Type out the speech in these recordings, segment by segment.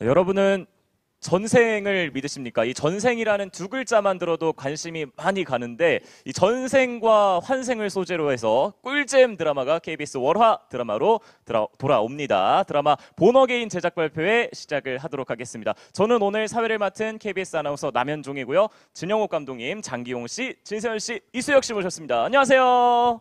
여러분은 전생을 믿으십니까? 이 전생이라는 두 글자만 들어도 관심이 많이 가는데 이 전생과 환생을 소재로 해서 꿀잼 드라마가 KBS 월화 드라마로 돌아옵니다. 드라마 본어게인 제작 발표회 시작을 하도록 하겠습니다. 저는 오늘 사회를 맡은 KBS 아나운서 남현종이고요. 진영옥 감독님, 장기용 씨, 진세현 씨, 이수혁 씨 모셨습니다. 안녕하세요.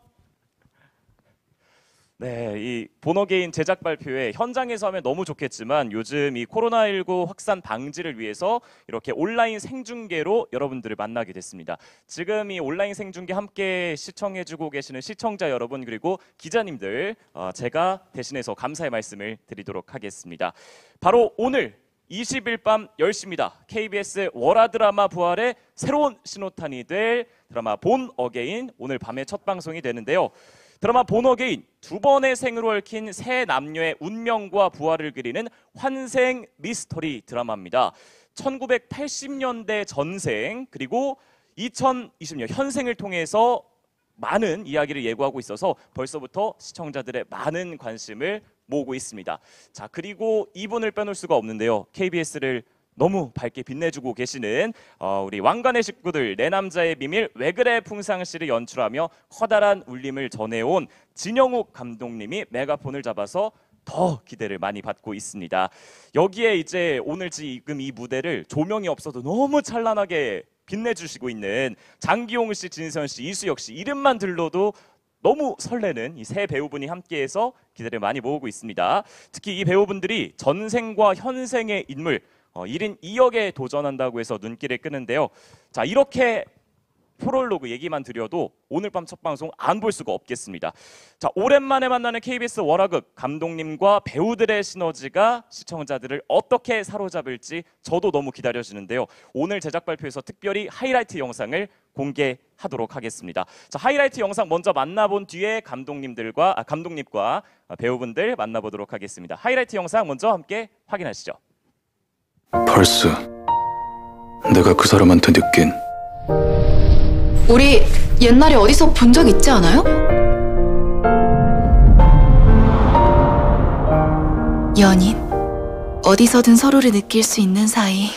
네, 이 본어게인 제작 발표회 현장에서 하면 너무 좋겠지만 요즘 이 코로나19 확산 방지를 위해서 이렇게 온라인 생중계로 여러분들을 만나게 됐습니다. 지금 이 온라인 생중계 함께 시청해주고 계시는 시청자 여러분 그리고 기자님들 제가 대신해서 감사의 말씀을 드리도록 하겠습니다. 바로 오늘 20일 밤 10시입니다. KBS 월화 드라마 부활의 새로운 신호탄이 될 드라마 본어게인 오늘 밤에 첫 방송이 되는데요. 드라마 본어게인 두 번의 생으로 얽힌 세 남녀의 운명과 부활을 그리는 환생 미스터리 드라마입니다. 1980년대 전생 그리고 2020년 현생을 통해서 많은 이야기를 예고하고 있어서 벌써부터 시청자들의 많은 관심을 모으고 있습니다. 자, 그리고 이분을 빼놓을 수가 없는데요. KBS를 너무 밝게 빛내주고 계시는 우리 왕관의 식구들 내 남자의 비밀 왜 그래 풍상시를 연출하며 커다란 울림을 전해온 진영옥 감독님이 메가폰을 잡아서 더 기대를 많이 받고 있습니다. 여기에 이제 오늘 지금 이 무대를 조명이 없어도 너무 찬란하게 빛내주시고 있는 장기용 씨, 진세현 씨, 이수혁 씨 이름만 들러도 너무 설레는 이 세 배우분이 함께해서 기대를 많이 모으고 있습니다. 특히 이 배우분들이 전생과 현생의 인물 1인 2역에 도전한다고 해서 눈길을 끄는데요. 자, 이렇게 프롤로그 얘기만 드려도 오늘 밤 첫 방송 안 볼 수가 없겠습니다. 자, 오랜만에 만나는 KBS 월화극 감독님과 배우들의 시너지가 시청자들을 어떻게 사로잡을지 저도 너무 기다려지는데요. 오늘 제작 발표에서 특별히 하이라이트 영상을 공개하도록 하겠습니다. 자, 하이라이트 영상 먼저 만나본 뒤에 감독님과 배우분들 만나보도록 하겠습니다. 하이라이트 영상 먼저 함께 확인하시죠. 벌써 내가 그 사람한테 느낀 우리 옛날에 어디서 본 적 있지 않아요? 연인 어디서든 서로를 느낄 수 있는 사이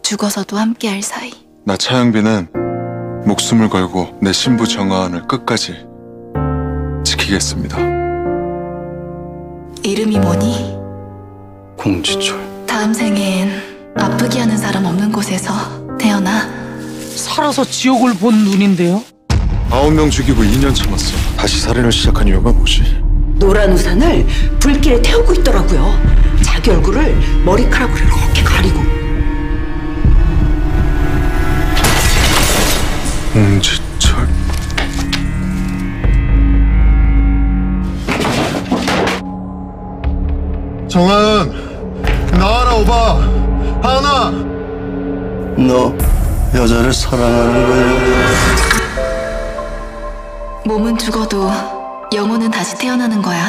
죽어서도 함께할 사이 나 차영빈은 목숨을 걸고 내 신부 정아은을 끝까지 지키겠습니다. 이름이 뭐니? 공지철. 다음 생엔 아프게 하는 사람 없는 곳에서 태어나 살아서 지옥을 본 눈인데요? 9명 죽이고 2년 참았어. 다시 살인을 시작한 이유가 뭐지? 노란 우산을 불길에 태우고 있더라고요. 자기 얼굴을 머리카락으로 이렇게 가리고. 공지철. 정아은 나와라 오바. 하은아, 너 여자를 사랑하는 거야? 몸은 죽어도 영혼은 다시 태어나는 거야.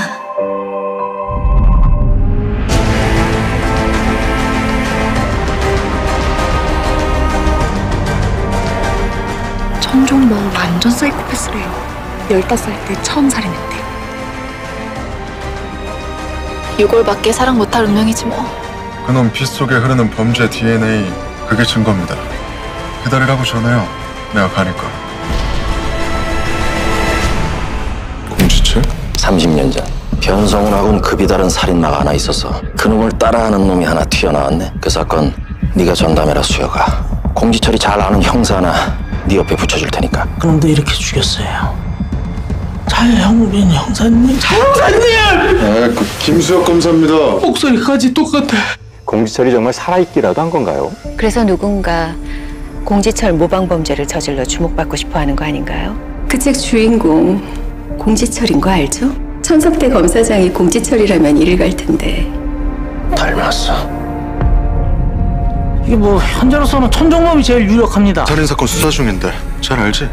천종모 완전 사이코패스래요. 15살 때 처음 살인했대. 6월밖에 사랑 못할 운명이지 뭐. 그놈 피 속에 흐르는 범죄 DNA 그게 증거입니다. 기다리라고 전해요. 내가 가니까. 공지철? 30년 전 변성훈하고는 급이 다른 살인마가 하나 있었어. 그놈을 따라하는 놈이 하나 튀어나왔네. 그 사건 네가 전담해라 수혁아. 공지철이 잘 아는 형사 하나 네 옆에 붙여줄 테니까. 그놈도 이렇게 죽였어요. 차영빈 형사님. 네, 그 김수혁 검사입니다. 목소리까지 똑같아. 공지철이 정말 살아있기라도 한 건가요? 그래서 누군가 공지철 모방범죄를 저질러 주목받고 싶어 하는 거 아닌가요? 그 책 주인공 공지철인 거 알죠? 천석대 검사장이 공지철이라면 이를 갈 텐데. 닮았어. 이게 뭐 현재로서는 천종범이 제일 유력합니다. 살인사건 수사 중인데 잘 알지?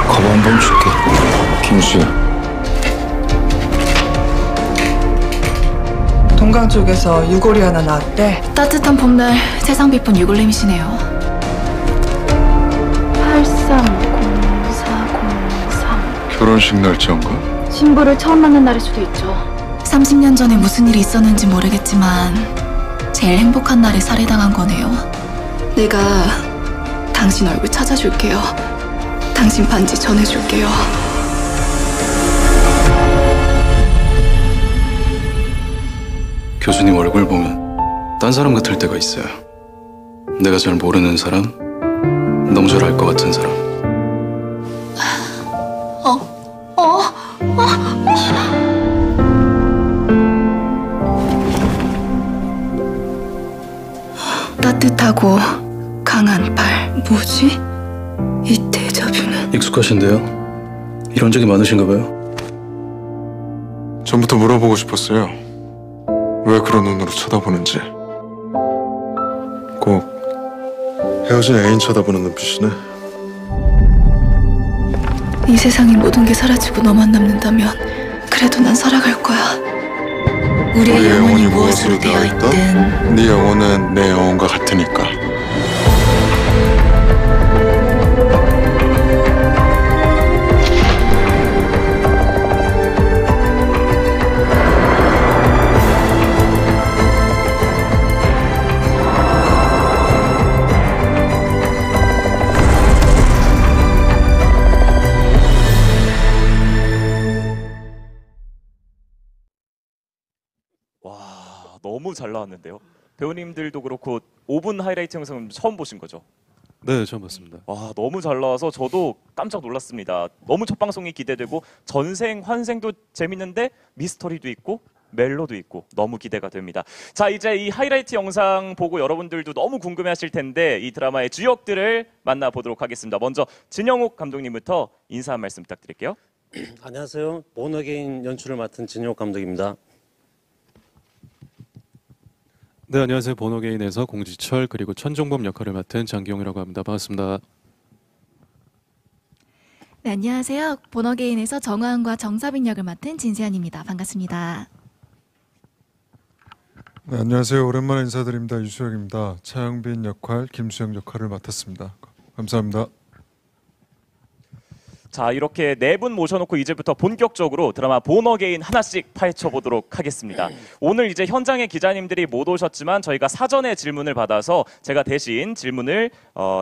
거부 한번 줄게. 김수혁. 동강 쪽에서 유골이 하나 나왔대. 따뜻한 봄날 세상 비쁜 유골렘이시네요. 830403 결혼식 날짜인가? 신부를 처음 만난 날일 수도 있죠. 30년 전에 무슨 일이 있었는지 모르겠지만 제일 행복한 날에 살해당한 거네요. 내가 당신 얼굴 찾아줄게요. 당신 반지 전해줄게요. 교수님 얼굴 보면 딴 사람 같을 때가 있어요. 내가 잘 모르는 사람, 너무 잘 알 것 같은 사람. 따뜻하고 강한 팔. 뭐지? 이 데자뷰는. 익숙하신데요? 이런 적이 많으신가 봐요. 전부터 물어보고 싶었어요. 왜 그런 눈으로 쳐다보는지. 꼭 헤어진 애인 쳐다보는 눈빛이네. 이 세상의 모든 게 사라지고 너만 남는다면 그래도 난 살아갈 거야. 우리의 영혼이 무엇으로 되어 있든 네 영혼은 내 영혼과 같으니까. 와, 너무 잘 나왔는데요. 배우님들도 그렇고 5분 하이라이트 영상은 처음 보신 거죠? 네, 처음 봤습니다. 와, 너무 잘 나와서 저도 깜짝 놀랐습니다. 너무 첫 방송이 기대되고 전생, 환생도 재밌는데 미스터리도 있고 멜로도 있고 너무 기대가 됩니다. 자, 이제 이 하이라이트 영상 보고 여러분들도 너무 궁금해하실 텐데 이 드라마의 주역들을 만나보도록 하겠습니다. 먼저 진영욱 감독님부터 인사 한 말씀 부탁드릴게요. 안녕하세요. 본어게인 연출을 맡은 진영욱 감독입니다. 네, 안녕하세요. 번호게인에서 공지철 그리고 천종범 역할을 맡은 장기용이라고 합니다. 반갑습니다. 네, 안녕하세요. 본어게인에서 정화은과 정사빈 역을 맡은 진세연입니다. 반갑습니다. 네, 안녕하세요. 오랜만에 인사드립니다. 유수혁입니다. 차영빈 역할, 김수영 역할을 맡았습니다. 감사합니다. 자, 이렇게 네 분 모셔놓고 이제부터 본격적으로 드라마 본어게인 하나씩 파헤쳐보도록 하겠습니다. 오늘 이제 현장에 기자님들이 못 오셨지만 저희가 사전에 질문을 받아서 제가 대신 질문을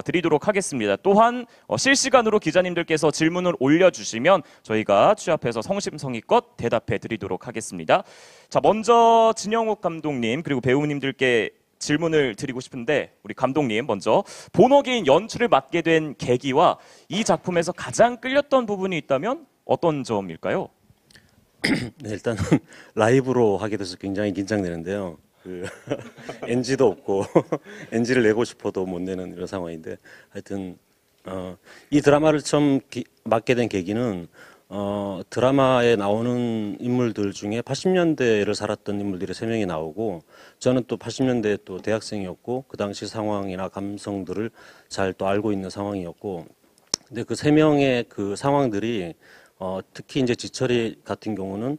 드리도록 하겠습니다. 또한 실시간으로 기자님들께서 질문을 올려주시면 저희가 취합해서 성심성의껏 대답해 드리도록 하겠습니다. 자, 먼저 진영욱 감독님 그리고 배우님들께 질문을 드리고 싶은데 우리 감독님 먼저 본어게인 연출을 맡게 된 계기와 이 작품에서 가장 끌렸던 부분이 있다면 어떤 점일까요? 네, 일단은 라이브로 하게 돼서 굉장히 긴장되는데요. NG도 없고 NG를 내고 싶어도 못 내는 이런 상황인데 하여튼 이 드라마를 처음 맡게 된 계기는 드라마에 나오는 인물들 중에 80년대를 살았던 인물들이 3명이 나오고 저는 또 80년대 또 대학생이었고 그 당시 상황이나 감성들을 잘 또 알고 있는 상황이었고 근데 그 3명의 그 상황들이 특히 이제 지철이 같은 경우는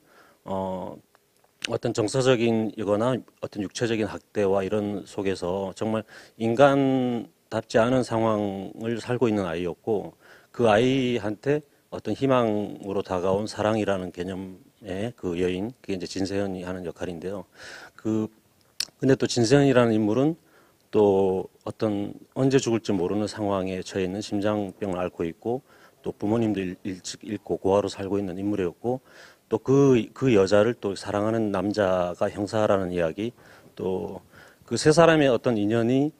어떤 정서적인이거나 어떤 육체적인 학대와 이런 속에서 정말 인간답지 않은 상황을 살고 있는 아이였고 그 아이한테 어떤 희망으로 다가온 사랑이라는 개념의 그 여인, 그게 이제 진세현이 하는 역할인데요. 근데 또 진세현이라는 인물은 또 어떤 언제 죽을지 모르는 상황에 처해 있는 심장병을 앓고 있고 또 부모님도 일찍 잃고 고아로 살고 있는 인물이었고 또 그 여자를 또 사랑하는 남자가 형사라는 이야기 또 그 세 사람의 어떤 인연이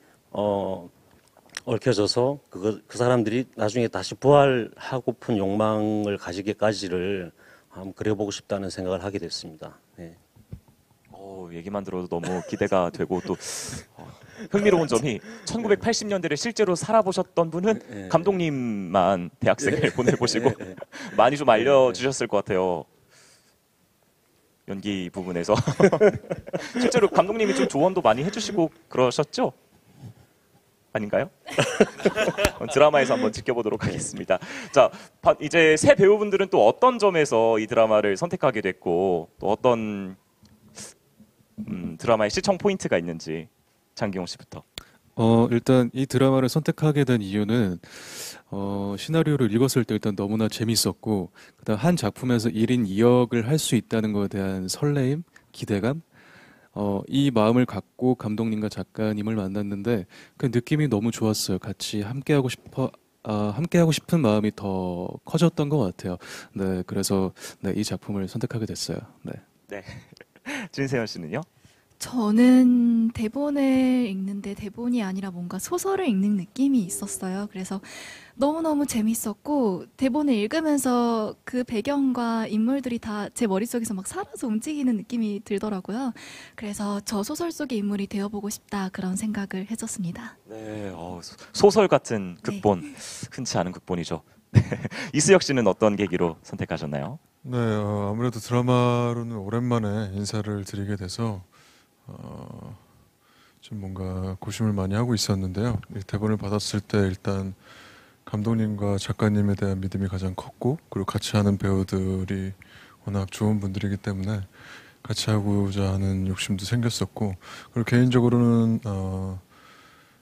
얽혀져서 그 사람들이 나중에 다시 부활하고픈 욕망을 가지기까지를 한번 그려보고 싶다는 생각을 하게 됐습니다. 네. 얘기만 들어도 너무 기대가 되고 또 흥미로운 점이 1980년대를 실제로 살아보셨던 분은 감독님만 대학생을 보내보시고 많이 좀 알려주셨을 것 같아요. 연기 부분에서 실제로 감독님이 좀 조언도 많이 해주시고 그러셨죠? 아닌가요? 드라마에서 한번 지켜보도록 하겠습니다. 자, 이제 새 배우분들은 또 어떤 점에서 이 드라마를 선택하게 됐고 또 어떤 드라마의 시청 포인트가 있는지 장기용 씨부터. 일단 이 드라마를 선택하게 된 이유는 시나리오를 읽었을 때 일단 너무나 재밌었고 그다음 한 작품에서 1인 2역을 할 수 있다는 것에 대한 설레임, 기대감 이 마음을 갖고 감독님과 작가님을 만났는데 그 느낌이 너무 좋았어요. 같이 함께하고 싶은 마음이 더 커졌던 것 같아요. 네, 그래서 네, 이 작품을 선택하게 됐어요. 네. 네. 진세현 씨는요? 저는 대본을 읽는데 대본이 아니라 뭔가 소설을 읽는 느낌이 있었어요. 그래서 너무너무 재밌었고 대본을 읽으면서 그 배경과 인물들이 다 제 머릿속에서 막 살아서 움직이는 느낌이 들더라고요. 그래서 저 소설 속의 인물이 되어보고 싶다 그런 생각을 했었습니다. 네, 소설 같은 극본, 흔치 않은 극본이죠. 이수혁 씨는 어떤 계기로 선택하셨나요? 네, 아무래도 드라마로는 오랜만에 인사를 드리게 돼서 좀 뭔가 고심을 많이 하고 있었는데요. 이 대본을 받았을 때 일단 감독님과 작가님에 대한 믿음이 가장 컸고, 그리고 같이 하는 배우들이 워낙 좋은 분들이기 때문에 같이 하고자 하는 욕심도 생겼었고, 그리고 개인적으로는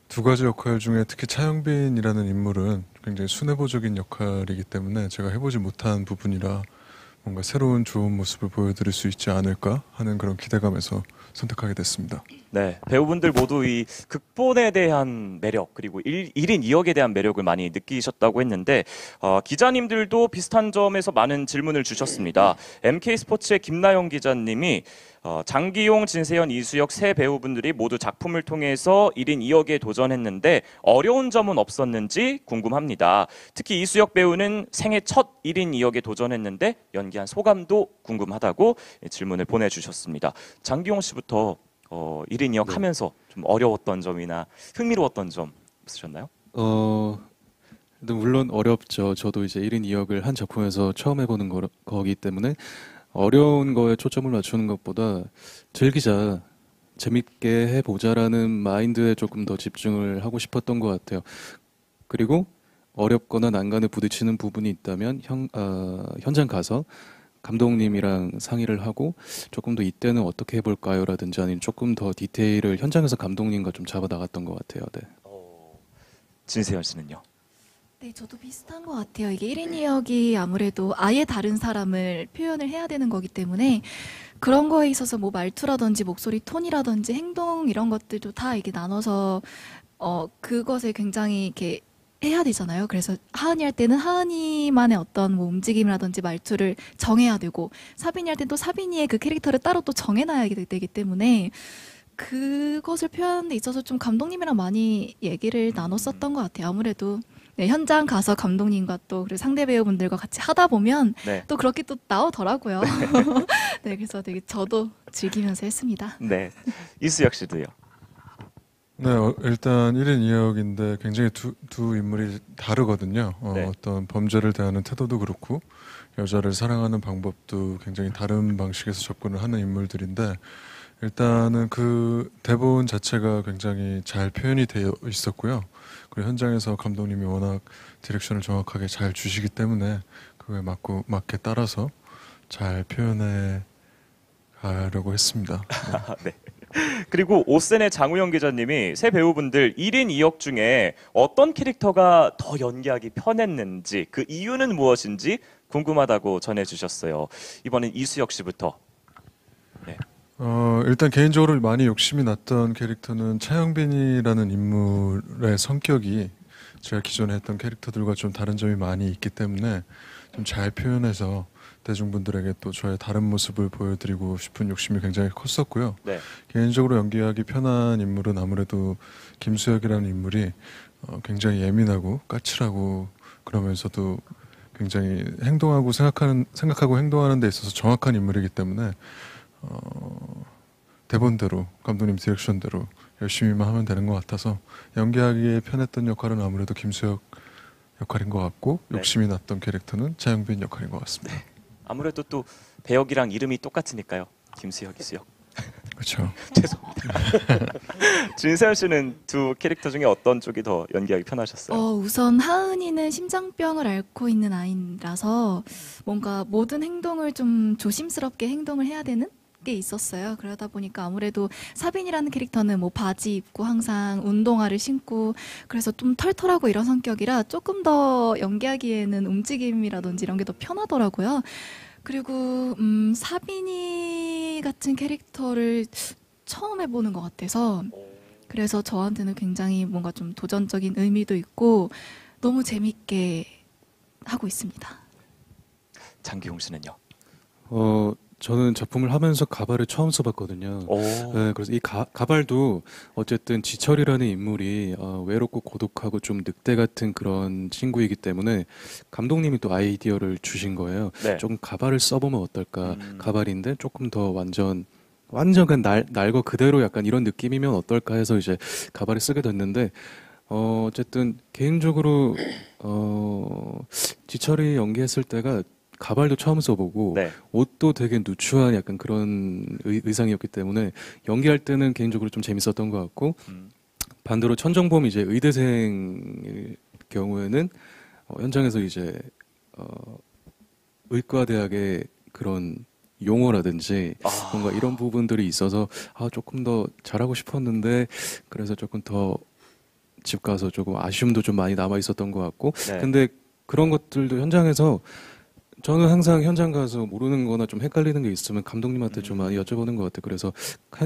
두 가지 역할 중에 특히 차영빈이라는 인물은 굉장히 순애보적인 역할이기 때문에 제가 해보지 못한 부분이라 뭔가 새로운 좋은 모습을 보여드릴 수 있지 않을까 하는 그런 기대감에서 선택하게 됐습니다. 네, 배우분들 모두 이 극본에 대한 매력 그리고 1인 2역에 대한 매력을 많이 느끼셨다고 했는데 기자님들도 비슷한 점에서 많은 질문을 주셨습니다. MK스포츠의 김나영 기자님이 장기용, 진세현, 이수혁 세 배우분들이 모두 작품을 통해서 1인 2역에 도전했는데 어려운 점은 없었는지 궁금합니다. 특히 이수혁 배우는 생애 첫 1인 2역에 도전했는데 연기한 소감도 궁금하다고 질문을 보내주셨습니다. 장기용 씨부터 1인 2역 하면서 좀 어려웠던 점이나 흥미로웠던 점 있으셨나요? 물론 어렵죠. 저도 이제 1인 2역을 한 작품에서 처음 해보는 거기 때문에 어려운 거에 초점을 맞추는 것보다 즐기자, 재밌게 해보자라는 마인드에 조금 더 집중을 하고 싶었던 것 같아요. 그리고 어렵거나 난간에 부딪히는 부분이 있다면 현장 가서 감독님이랑 상의를 하고 조금 더 이때는 어떻게 해볼까요? 라든지 아니면 조금 더 디테일을 현장에서 감독님과 좀 잡아 나갔던 것 같아요. 네. 진세현 씨는요? 네, 저도 비슷한 것 같아요. 이게 1인 2역이 아무래도 아예 다른 사람을 표현을 해야 되는 거기 때문에 그런 거에 있어서 뭐 말투라든지 목소리 톤이라든지 행동 이런 것들도 다 이게 나눠서 그것을 굉장히 이렇게 해야 되잖아요. 그래서 하은이 할 때는 하은이만의 어떤 뭐 움직임이라든지 말투를 정해야 되고 사빈이 할 때는 또 사빈이의 그 캐릭터를 따로 또 정해놔야 되기 때문에 그것을 표현하는 데 있어서 좀 감독님이랑 많이 얘기를 나눴었던 것 같아요. 아무래도 네, 현장 가서 감독님과 또 그리고 상대 배우분들과 같이 하다 보면 또 그렇게 또 나오더라고요. 네, 그래서 되게 저도 즐기면서 했습니다. 네, 이수혁 씨도요. 네, 일단 1인 2역인데 굉장히 두 인물이 다르거든요. 어떤 범죄를 대하는 태도도 그렇고 여자를 사랑하는 방법도 굉장히 다른 방식에서 접근을 하는 인물들인데 일단은 그 대본 자체가 굉장히 잘 표현이 되어 있었고요. 그리고 현장에서 감독님이 워낙 디렉션을 정확하게 잘 주시기 때문에 그거에 맞게 따라서 잘 표현해 가려고 했습니다. 네. 그리고 오센의 장우영 기자님이 새 배우분들 1인 2역 중에 어떤 캐릭터가 더 연기하기 편했는지 그 이유는 무엇인지 궁금하다고 전해주셨어요. 이번엔 이수혁 씨부터. 네. 일단 개인적으로 많이 욕심이 났던 캐릭터는 차영빈이라는 인물의 성격이 제가 기존에 했던 캐릭터들과 좀 다른 점이 많이 있기 때문에 좀 잘 표현해서 대중분들에게 또 저의 다른 모습을 보여드리고 싶은 욕심이 굉장히 컸었고요. 네. 개인적으로 연기하기 편한 인물은 아무래도 김수혁이라는 인물이 굉장히 예민하고 까칠하고 그러면서도 굉장히 생각하고 행동하는 데 있어서 정확한 인물이기 때문에 대본대로 감독님 디렉션대로 열심히만 하면 되는 것 같아서 연기하기에 편했던 역할은 아무래도 김수혁 역할인 것 같고 욕심이 났던 캐릭터는 차영빈 역할인 것 같습니다. 네. 아무래도 또 배역이랑 이름이 똑같으니까요. 김수혁, 이수혁. 그렇죠. 죄송합니다. 진세현 씨는 두 캐릭터 중에 어떤 쪽이 더 연기하기 편하셨어요? 우선 하은이는 심장병을 앓고 있는 아이라서 뭔가 모든 행동을 좀 조심스럽게 행동을 해야 되는 게 있었어요. 그러다 보니까 아무래도 사빈이라는 캐릭터는 뭐 바지 입고 항상 운동화를 신고 그래서 좀 털털하고 이런 성격이라 조금 더 연기하기에는 움직임이라든지 이런 게 더 편하더라고요. 그리고 사빈이 같은 캐릭터를 처음 해보는 것 같아서 그래서 저한테는 굉장히 뭔가 좀 도전적인 의미도 있고 너무 재밌게 하고 있습니다. 장기용 씨는요? 저는 작품을 하면서 가발을 처음 써봤거든요. 네, 그래서 이 가발도 어쨌든 지철이라는 인물이 외롭고 고독하고 좀 늑대 같은 그런 친구이기 때문에 감독님이 또 아이디어를 주신 거예요. 네. 조금 가발을 써보면 어떨까? 가발인데 조금 더 완전 그냥 날거 그대로 약간 이런 느낌이면 어떨까 해서 이제 가발을 쓰게 됐는데 어쨌든 개인적으로 지철이 연기했을 때가 가발도 처음 써보고 네. 옷도 되게 누추한 약간 그런 의상이었기 때문에 연기할 때는 개인적으로 좀 재밌었던 것 같고 반대로 천정범이 이제 의대생일 경우에는 현장에서 이제 의과대학의 그런 용어라든지 뭔가 이런 부분들이 있어서 조금 더 잘하고 싶었는데 그래서 조금 더 집 가서 조금 아쉬움도 좀 많이 남아 있었던 것 같고 네. 근데 그런 것들도 현장에서 저는 항상 현장 가서 모르는 거나 좀 헷갈리는 게 있으면 감독님한테 좀 많이 여쭤보는 것 같아요. 그래서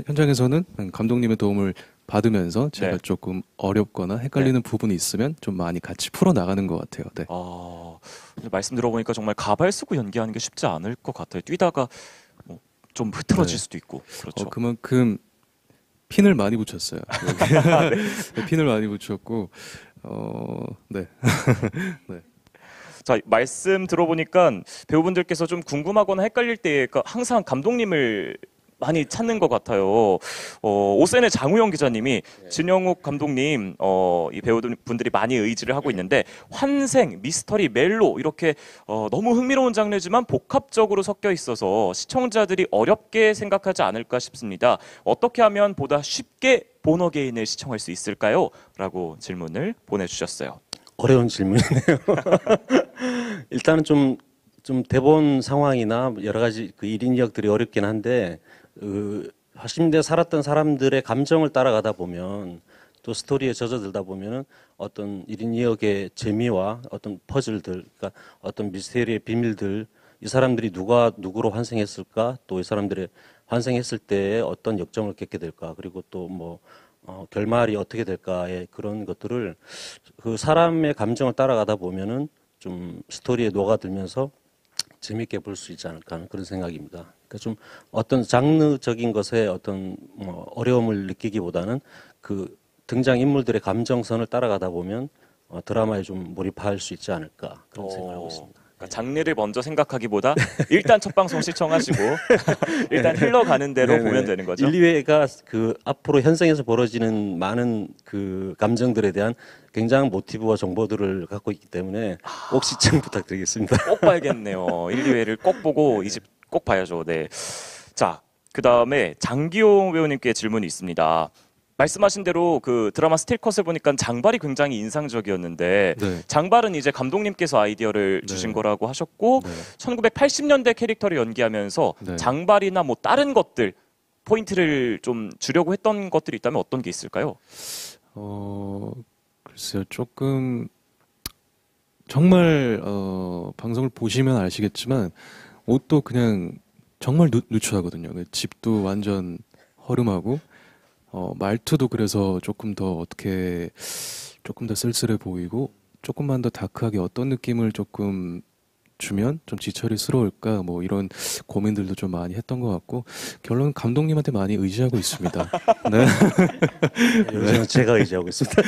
현장에서는 감독님의 도움을 받으면서 제가 네. 조금 어렵거나 헷갈리는 부분이 있으면 좀 많이 같이 풀어나가는 것 같아요. 네. 말씀 들어보니까 정말 가발 쓰고 연기하는 게 쉽지 않을 것 같아요. 뛰다가 좀 흐트러질 수도 있고. 그렇죠. 그만큼 핀을 많이 붙였어요. 네, 핀을 많이 붙였고, 네. 네. 자, 말씀 들어보니까 배우분들께서 좀 궁금하거나 헷갈릴 때 항상 감독님을 많이 찾는 것 같아요. 오센의 장우영 기자님이 진영욱 감독님 이 배우분들이 많이 의지를 하고 있는데 환생, 미스터리, 멜로 이렇게 너무 흥미로운 장르지만 복합적으로 섞여 있어서 시청자들이 어렵게 생각하지 않을까 싶습니다. 어떻게 하면 보다 쉽게 본어게인을 시청할 수 있을까요? 라고 질문을 보내주셨어요. 어려운 질문이네요. 일단은 좀 대본 상황이나 여러 가지 그 1인 역들이 어렵긴 한데 화심대에 살았던 사람들의 감정을 따라가다 보면 또 스토리에 젖어들다 보면은 어떤 1인 2역의 재미와 어떤 퍼즐들, 그러니까 어떤 미스테리의 비밀들, 이 사람들이 누가 누구로 환생했을까, 또 이 사람들의 환생했을 때에 어떤 역정을 겪게 될까, 그리고 또 뭐 결말이 어떻게 될까의 그런 것들을 그 사람의 감정을 따라가다 보면은 좀 스토리에 녹아들면서 재밌게 볼 수 있지 않을까 하는 그런 생각입니다. 그러니까 좀 어떤 장르적인 것에 어떤 어려움을 느끼기보다는 그 등장 인물들의 감정선을 따라가다 보면 드라마에 좀 몰입할 수 있지 않을까 그런 생각을 하고 있습니다. 그러니까 장르를 먼저 생각하기보다 일단 첫 방송 시청하시고 일단 흘러가는 대로 보면 되는 거죠. 1, 2회가 그 앞으로 현생에서 벌어지는 많은 그 감정들에 대한 굉장한 모티브와 정보들을 갖고 있기 때문에 꼭 시청 부탁드리겠습니다. 꼭 봐야겠네요. 1, 2회를 꼭 보고 이 집 꼭 봐야죠. 네. 자, 그다음에 장기용 배우님께 질문이 있습니다. 말씀하신 대로 그 드라마 스틸컷을 보니까 장발이 굉장히 인상적이었는데 장발은 이제 감독님께서 아이디어를 주신 거라고 하셨고 1980년대 캐릭터를 연기하면서 장발이나 뭐 다른 것들 포인트를 좀 주려고 했던 것들이 있다면 어떤 게 있을까요? 글쎄요, 조금 정말 방송을 보시면 아시겠지만 옷도 그냥 정말 누추하거든요. 집도 완전 허름하고 말투도 그래서 조금 더 쓸쓸해 보이고 조금만 더 다크하게 어떤 느낌을 조금 주면 좀 지철이스러울까 뭐 이런 고민들도 좀 많이 했던 것 같고 결론은 감독님한테 많이 의지하고 있습니다. 네. 요즘은 제가 의지하고 있습니다.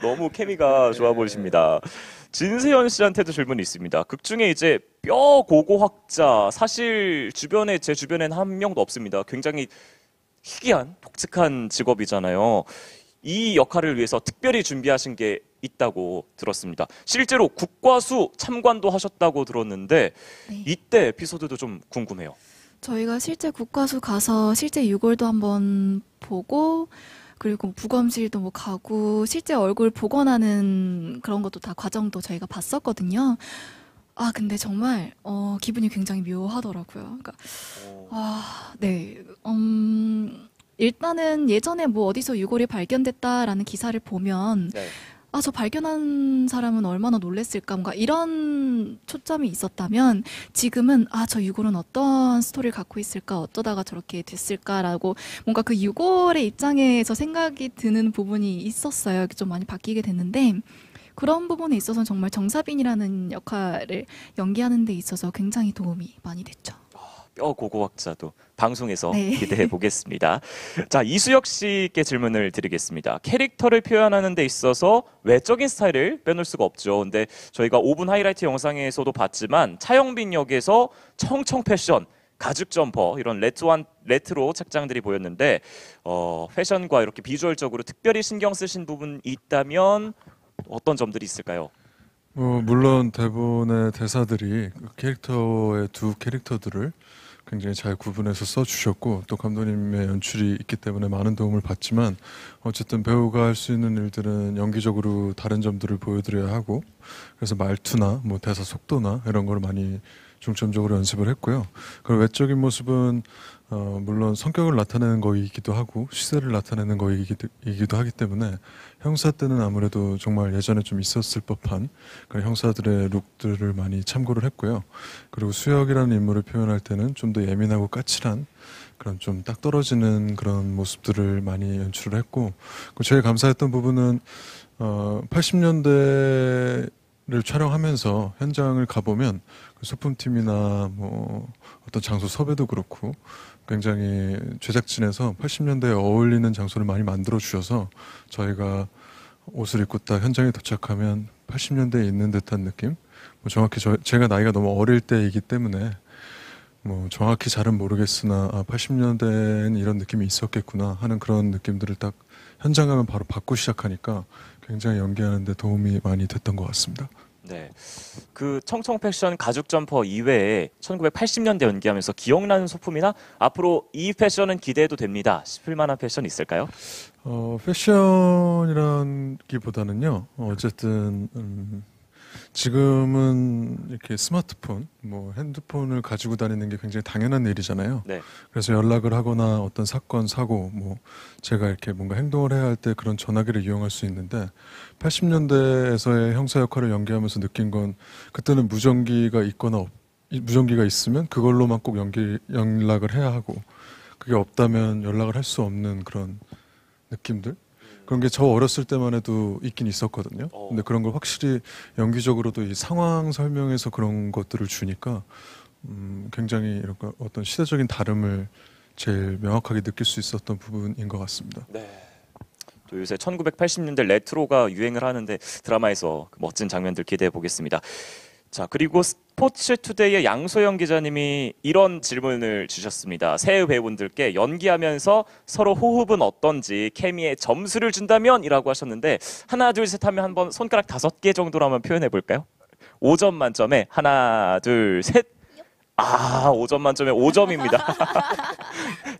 너무 케미가 좋아 보이십니다. 진세현 씨한테도 질문이 있습니다. 극 중에 이제 뼈 고고학자 사실 제 주변엔 한 명도 없습니다. 굉장히 희귀한 독특한 직업이잖아요. 이 역할을 위해서 특별히 준비하신 게 있다고 들었습니다. 실제로 국과수 참관도 하셨다고 들었는데 이때 에피소드도 좀 궁금해요. 저희가 실제 국과수 가서 실제 유골도 한번 보고 그리고 부검실도 뭐 가고 실제 얼굴 복원하는 그런 것도 다 과정도 저희가 봤었거든요. 근데 정말 기분이 굉장히 묘하더라고요. 그러니까 네. 일단은 예전에 뭐 어디서 유골이 발견됐다라는 기사를 보면 아, 저 발견한 사람은 얼마나 놀랬을까, 뭔가 이런 초점이 있었다면 지금은 아, 저 유골은 어떤 스토리를 갖고 있을까, 어쩌다가 저렇게 됐을까라고 뭔가 그 유골의 입장에서 생각이 드는 부분이 있었어요. 좀 많이 바뀌게 됐는데 그런 부분에 있어서는 정말 정사빈이라는 역할을 연기하는 데 있어서 굉장히 도움이 많이 됐죠. 뼈 고고학자도 방송에서 네. 기대해 보겠습니다. 자, 이수혁 씨께 질문을 드리겠습니다. 캐릭터를 표현하는 데 있어서 외적인 스타일을 빼놓을 수가 없죠. 근데 저희가 5분 하이라이트 영상에서도 봤지만 차영빈 역에서 청청 패션, 가죽 점퍼, 이런 레트로 착장들이 보였는데 패션과 이렇게 비주얼적으로 특별히 신경 쓰신 부분이 있다면 어떤 점들이 있을까요? 물론 대본의 대사들이 그 캐릭터의 두 캐릭터들을 굉장히 잘 구분해서 써주셨고 또 감독님의 연출이 있기 때문에 많은 도움을 받지만 어쨌든 배우가 할 수 있는 일들은 연기적으로 다른 점들을 보여드려야 하고 그래서 말투나 뭐 대사 속도나 이런 걸 많이 중점적으로 연습을 했고요. 그리고 외적인 모습은 물론 성격을 나타내는 거이기도 하고 시세를 나타내는 거이기도 하기 때문에 형사 때는 아무래도 정말 예전에 좀 있었을 법한 그런 형사들의 룩들을 많이 참고를 했고요. 그리고 수혁이라는 인물을 표현할 때는 좀 더 예민하고 까칠한 그런 좀 딱 떨어지는 그런 모습들을 많이 연출을 했고 제일 감사했던 부분은 80년대를 촬영하면서 현장을 가보면 그 소품팀이나 뭐 어떤 장소 섭외도 그렇고 굉장히 제작진에서 80년대에 어울리는 장소를 많이 만들어 주셔서 저희가 옷을 입고 딱 현장에 도착하면 80년대에 있는 듯한 느낌? 뭐 정확히 제가 나이가 너무 어릴 때이기 때문에 뭐 정확히 잘은 모르겠으나 80년대에는 이런 느낌이 있었겠구나 하는 그런 느낌들을 딱 현장 가면 바로 받고 시작하니까 굉장히 연기하는 데 도움이 많이 됐던 것 같습니다. 네, 그 청청 패션 가죽 점퍼 이외에 1980년대 연기하면서 기억나는 소품이나 앞으로 이 패션은 기대해도 됩니다 싶을 만한 패션 있을까요? 패션이라기보다는요. 어쨌든 지금은 이렇게 스마트폰, 뭐 핸드폰을 가지고 다니는 게 굉장히 당연한 일이잖아요. 네. 그래서 연락을 하거나 어떤 사건, 사고, 뭐 제가 이렇게 뭔가 행동을 해야 할 때 그런 전화기를 이용할 수 있는데 80년대에서의 형사 역할을 연기하면서 느낀 건 그때는 무전기가 있거나 무전기가 있으면 그걸로만 꼭 연락을 해야 하고 그게 없다면 연락을 할 수 없는 그런 느낌들? 그런 게 저 어렸을 때만 해도 있긴 있었거든요. 근데 그런 걸 확실히 연기적으로도 이 상황 설명에서 그런 것들을 주니까 굉장히 이렇게 어떤 시대적인 다름을 제일 명확하게 느낄 수 있었던 부분인 것 같습니다. 네. 또 요새 1980년대 레트로가 유행을 하는데 드라마에서 그 멋진 장면들 기대해 보겠습니다. 자, 그리고 스포츠투데이의 양소영 기자님이 이런 질문을 주셨습니다. 새 배우분들께 연기하면서 서로 호흡은 어떤지 케미에 점수를 준다면 이라고 하셨는데 하나 둘 셋 하면 한번 손가락 5개 정도로 한번 표현해 볼까요? 5점 만점에 하나 둘 셋. 5점 만점에 5점입니다.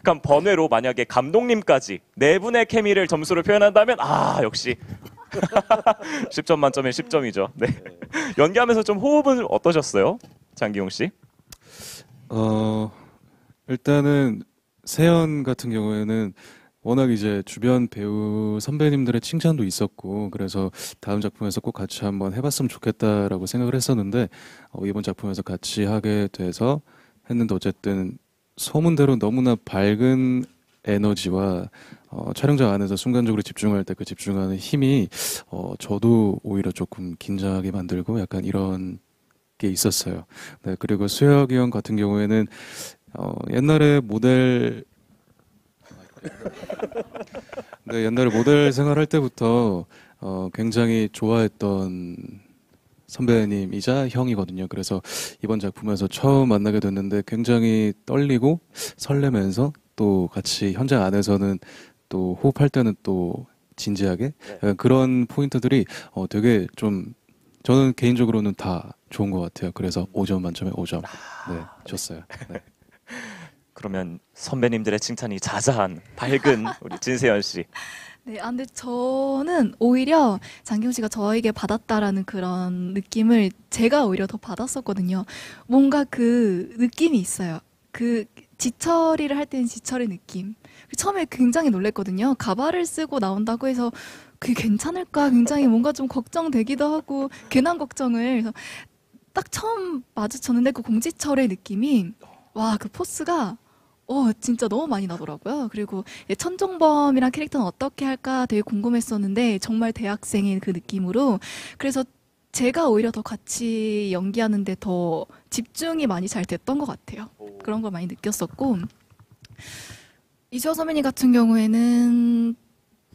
그럼 번외로 만약에 감독님까지 네 분의 케미를 점수로 표현한다면 역시 10점 만점에 10점이죠. 네. 연기하면서 좀 호흡은 어떠셨어요? 장기용 씨? 일단은 세연 같은 경우에는 워낙 이제 주변 배우 선배님들의 칭찬도 있었고 그래서 다음 작품에서 꼭 같이 한번 해봤으면 좋겠다라고 생각을 했었는데 이번 작품에서 같이 하게 돼서 했는데 어쨌든 소문대로 너무나 밝은 에너지와 촬영장 안에서 순간적으로 집중할 때 그 집중하는 힘이 저도 오히려 조금 긴장하게 만들고 약간 이런 게 있었어요. 네, 그리고 수혁이 형 같은 경우에는 옛날에 모델 생활할 때부터 굉장히 좋아했던 선배님이자 형이거든요. 그래서 이번 작품에서 처음 만나게 됐는데 굉장히 떨리고 설레면서 또 같이 현장 안에서는 또 호흡할 때는 또 진지하게 그런 포인트들이 되게 좀 저는 개인적으로는 다 좋은 것 같아요. 그래서 5점 만점에 5점 네, 줬어요. 네. 그러면 선배님들의 칭찬이 자자한 밝은 우리 진세연 씨. 네, 근데 저는 오히려 장기용 씨가 저에게 받았다라는 그런 느낌을 제가 오히려 더 받았었거든요. 뭔가 그 느낌이 있어요. 그 지처리를 할 때는 지처리 느낌. 처음에 굉장히 놀랬거든요. 가발을 쓰고 나온다고 해서 그게 괜찮을까 굉장히 뭔가 좀 걱정되기도 하고 괜한 걱정을 그래서 딱 처음 마주쳤는데 그 공지철의 느낌이 와 그 포스가 진짜 너무 많이 나더라고요. 그리고 천종범이란 캐릭터는 어떻게 할까 되게 궁금했었는데 정말 대학생인 그 느낌으로 그래서 제가 오히려 더 같이 연기하는데 더 집중이 많이 잘 됐던 것 같아요. 그런 걸 많이 느꼈었고 이수아 선배님 같은 경우에는